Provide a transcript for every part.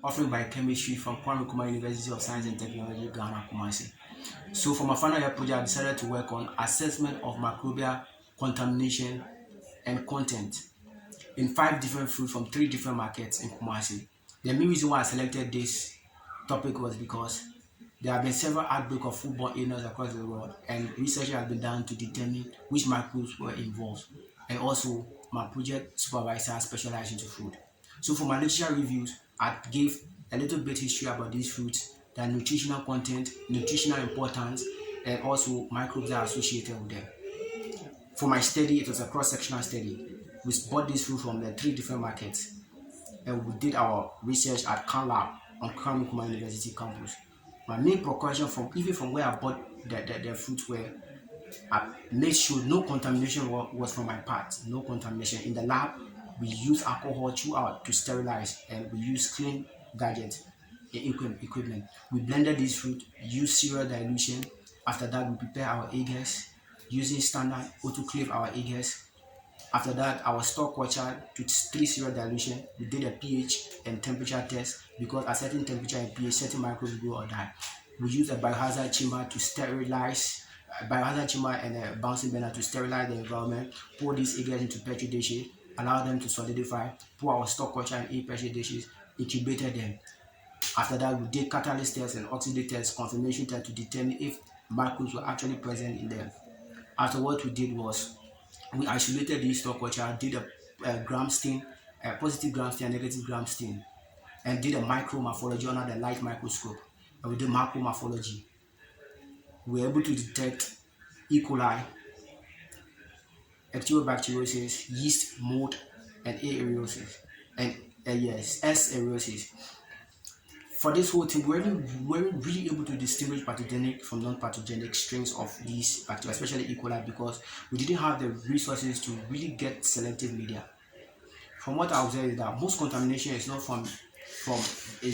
offered by chemistry from Nkrumah University of Science and Technology, Ghana, Kumasi. So for my final year project, I decided to work on assessment of microbial contamination and content in 5 different fruits from 3 different markets in Kumasi. The main reason why I selected this topic was because there have been several outbreaks of foodborne illness across the world, and research has been done to determine which microbes were involved. And also, my project supervisor specialized into food. So for my literature reviews, I gave a little bit history about these fruits, their nutritional content, nutritional importance, and also microbes that are associated with them. For my study, it was a cross-sectional study. We bought this fruit from the 3 different markets, and we did our research at Can Lab on Nkrumah University campus. My main precaution from where I bought the fruits were, I made sure no contamination was from my part, no contamination. In the lab, we use alcohol throughout to sterilize, and we use clean gadgets equipment. We blended this fruit, used cereal dilution. After that, we prepare our eggers using standard autoclave our eggers. After that, our stock culture to 3 cereal dilution. We did a pH and temperature test, because at certain temperature and pH, certain microbes grow or die. We use a biohazard chamber to sterilize, a biohazard chamber and a bouncing burner to sterilize the environment. Pour these eggers into petri dishes, allow them to solidify. Pour our stock culture in petri dishes, incubated them. After that, we did catalyst tests and oxidate tests, confirmation tests to determine if microbes were actually present in them. After what we did was, we isolated the stock culture, did a gram stain, a positive gram stain, a negative gram stain, and did a micromorphology under the light microscope. And we did macromorphology. We were able to detect E. coli, Ectobacteriosis, yeast, mold, and A. aerosis, and S. aerosis. For this whole thing, we weren't really able to distinguish pathogenic from non-pathogenic strains of these bacteria, especially E. coli, because we didn't have the resources to really get selective media. From what I observed is that most contamination is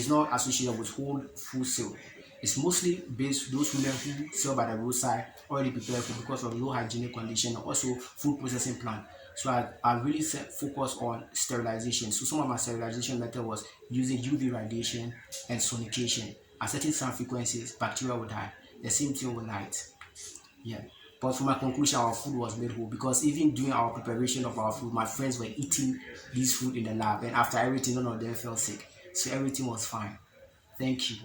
not associated with whole food sale. It's mostly based those women who sell by the roadside, already prepared food because of low hygienic condition, and also food processing plant. So I really focus on sterilization. So some of my sterilization method was using UV radiation and sonication. At certain sound frequencies, bacteria would die. The same thing with light. Yeah. But for my conclusion, our food was made whole, because even during our preparation of our food, my friends were eating this food in the lab, and after everything, none of them fell sick. So everything was fine. Thank you.